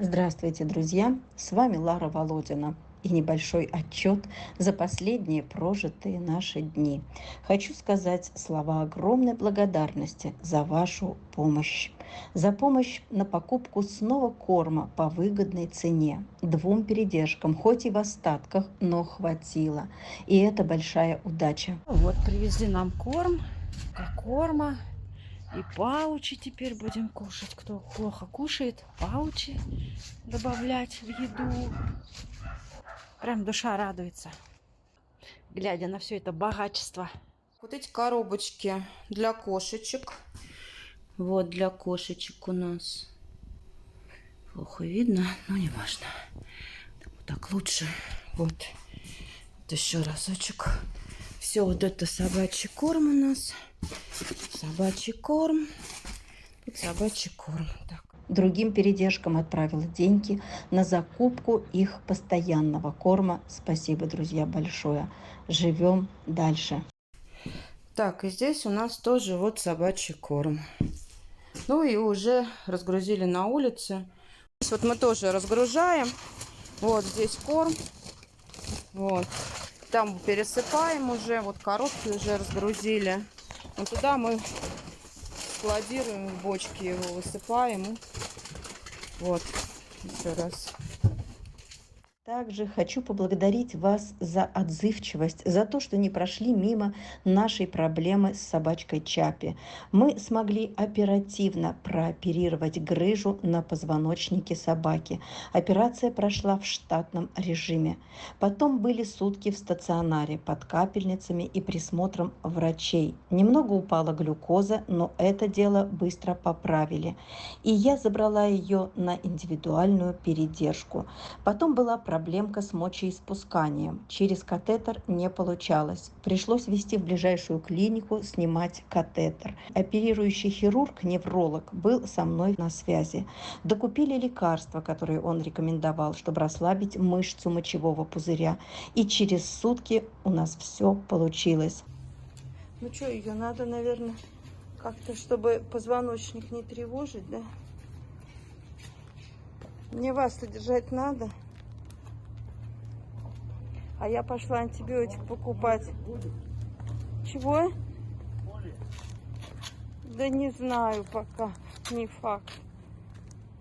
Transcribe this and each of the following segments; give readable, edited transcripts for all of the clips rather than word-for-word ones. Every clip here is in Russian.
Здравствуйте, друзья! С вами Лара Володина и небольшой отчет за последние прожитые наши дни. Хочу сказать слова огромной благодарности за вашу помощь. За помощь на покупку снова корма по выгодной цене. 2 передержкам, хоть и в остатках, но хватило. И это большая удача. Вот привезли нам корм, корма и паучи теперь будем кушать. Кто плохо кушает, паучи добавлять в еду. Прям душа радуется, глядя на все это богатство. Вот эти коробочки для кошечек. Вот для кошечек у нас. Плохо видно, но не важно. Вот так лучше. Вот еще разочек. Все, вот это собачий корм у нас. Собачий корм. Тут собачий корм. Так. Другим передержкам отправила деньги на закупку их постоянного корма. Спасибо, друзья, большое. Живем дальше. Так, и здесь у нас тоже вот собачий корм. Ну и уже разгрузили на улице. Здесь вот мы тоже разгружаем. Вот здесь корм. Вот. Там пересыпаем уже. Вот коробки уже разгрузили. Вот туда мы складируем в бочки, его высыпаем. Вот. Еще раз. Также хочу поблагодарить вас за отзывчивость, за то, что не прошли мимо нашей проблемы с собачкой Чапи. Мы смогли оперативно прооперировать грыжу на позвоночнике собаки. Операция прошла в штатном режиме. Потом были сутки в стационаре под капельницами и присмотром врачей. Немного упала глюкоза, но это дело быстро поправили. И я забрала ее на индивидуальную передержку. Потом была проблемка с мочеиспусканием. Через катетер не получалось. Пришлось везти в ближайшую клинику, снимать катетер. Оперирующий хирург-невролог был со мной на связи. Докупили лекарства, которые он рекомендовал, чтобы расслабить мышцу мочевого пузыря. И через сутки у нас все получилось. Ну что, ее надо, наверное, как-то, чтобы позвоночник не тревожить, да? Мне вас содержать надо. А я пошла антибиотик покупать. Чего? Да не знаю пока. Не факт.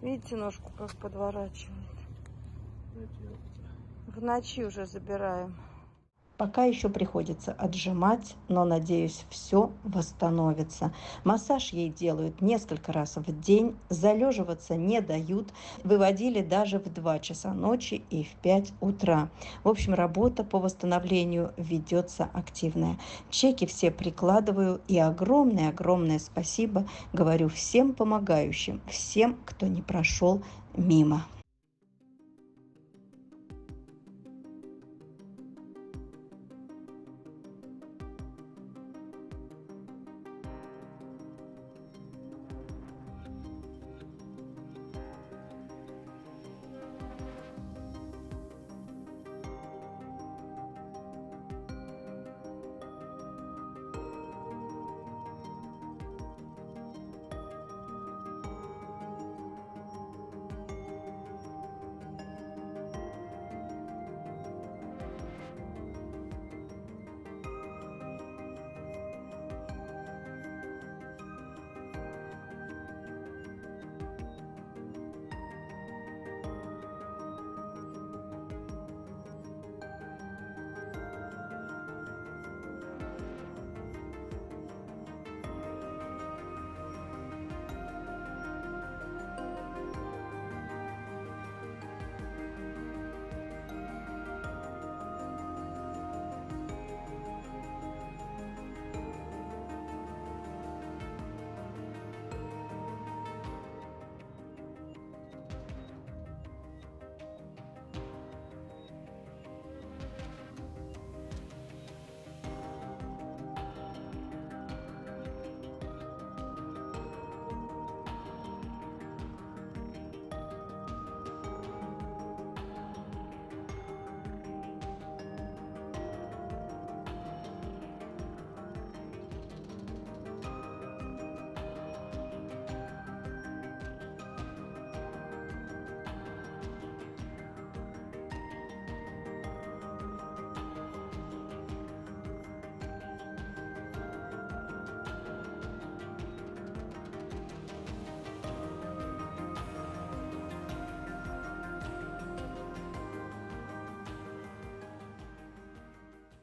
Видите, ножку как подворачивает. В ночи уже забираем. Пока еще приходится отжимать, но, надеюсь, все восстановится. Массаж ей делают несколько раз в день, залеживаться не дают, выводили даже в 2 часа ночи и в 5 утра. В общем, работа по восстановлению ведется активная. Чеки все прикладываю и огромное-огромное спасибо говорю всем помогающим, всем, кто не прошел мимо.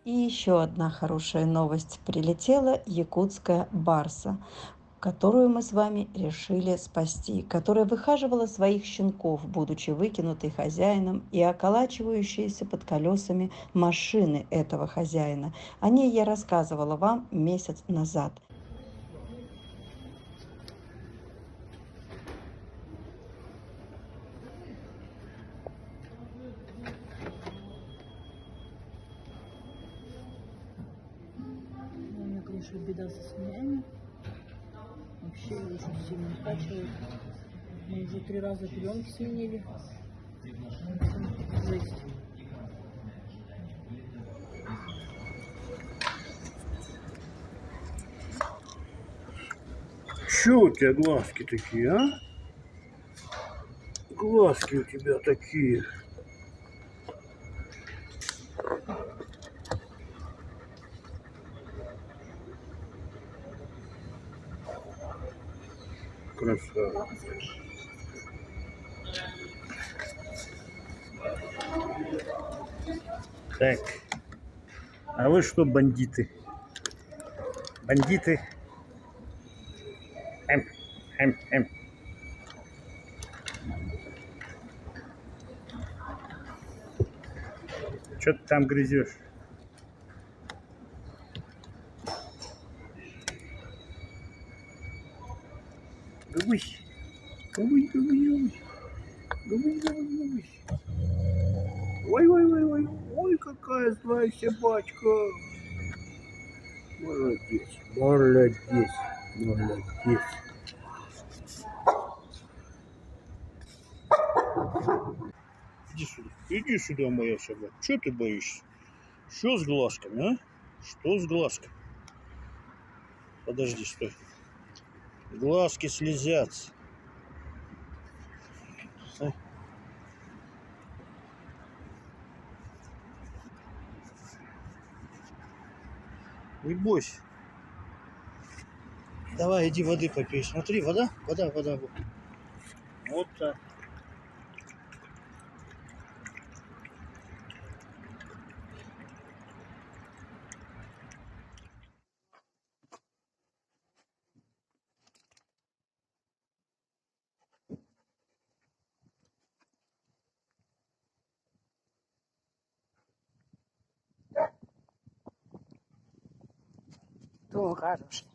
И еще одна хорошая новость. Прилетела якутская барса, которую мы с вами решили спасти, которая выхаживала своих щенков, будучи выкинутой хозяином и околачивающейся под колесами машины этого хозяина. О ней я рассказывала вам месяц назад. У меня, конечно, беда со свинями. Вообще очень сильно качивает. Мы уже 3 раза пеленки сменили. Жесть. Чё у тебя глазки такие, а? Глазки у тебя такие. Красава. Так. А вы что, бандиты? Бандиты? Эм, эм. Что ты там грызешь? Губысь. Губысь, губысь, губысь. Губысь. Ой. Ой, какая злая собачка. Молодец. Иди сюда, моя собака. Чего ты боишься? Что с глазками, а? Что с глазками? Подожди, стой. Глазки слезятся. Не бойся. Давай, иди воды попей. Смотри, вода. Вот так. Дом хороший.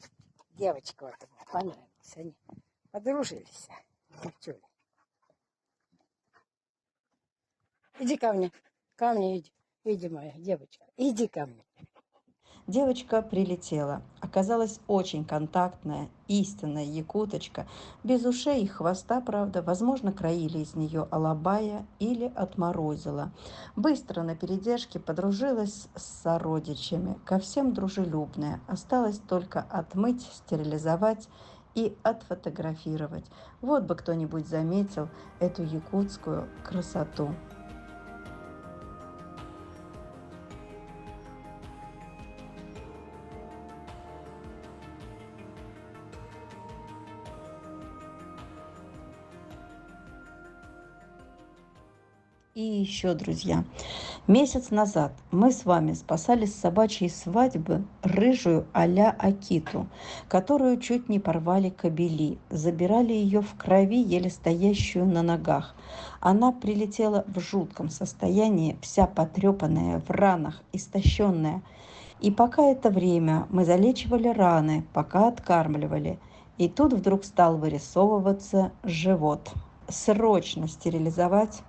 Девочка вот мне понравилась. Они подружились. Девчули. Иди ко мне. Ко мне иди. Иди, моя девочка. Иди ко мне. Девочка прилетела. Оказалась очень контактная, истинная якуточка, без ушей и хвоста, правда, возможно, краили из нее алабая или отморозила. Быстро на передержке подружилась с сородичами, ко всем дружелюбная. Осталось только отмыть, стерилизовать и отфотографировать. Вот бы кто-нибудь заметил эту якутскую красоту. И еще, друзья, месяц назад мы с вами спасали с собачьей свадьбы рыжую а-ля Акиту, которую чуть не порвали кобели, забирали ее в крови, еле стоящую на ногах. Она прилетела в жутком состоянии, вся потрепанная, в ранах, истощенная. И пока это время мы залечивали раны, пока откармливали, и тут вдруг стал вырисовываться живот. Срочно стерилизовать.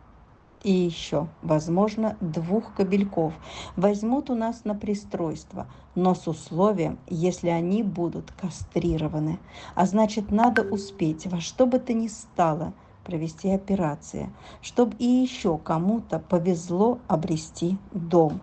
И еще, возможно, 2 кобельков возьмут у нас на пристройство, но с условием, если они будут кастрированы. А значит, надо успеть во что бы то ни стало провести операции, чтобы и еще кому-то повезло обрести дом.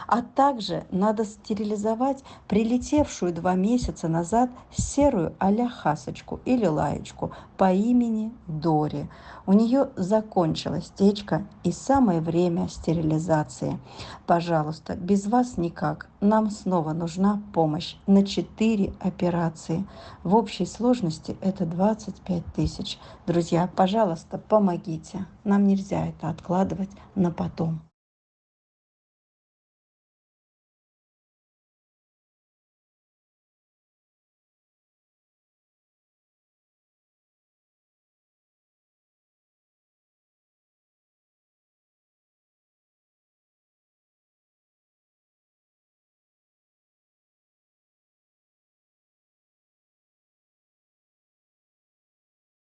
А также надо стерилизовать прилетевшую 2 месяца назад серую а-ля Хасочку или Лаечку по имени Дори. У нее закончилась течка и самое время стерилизации. Пожалуйста, без вас никак. Нам снова нужна помощь на 4 операции. В общей сложности это 25 000. Друзья, пожалуйста, помогите. Нам нельзя это откладывать на потом.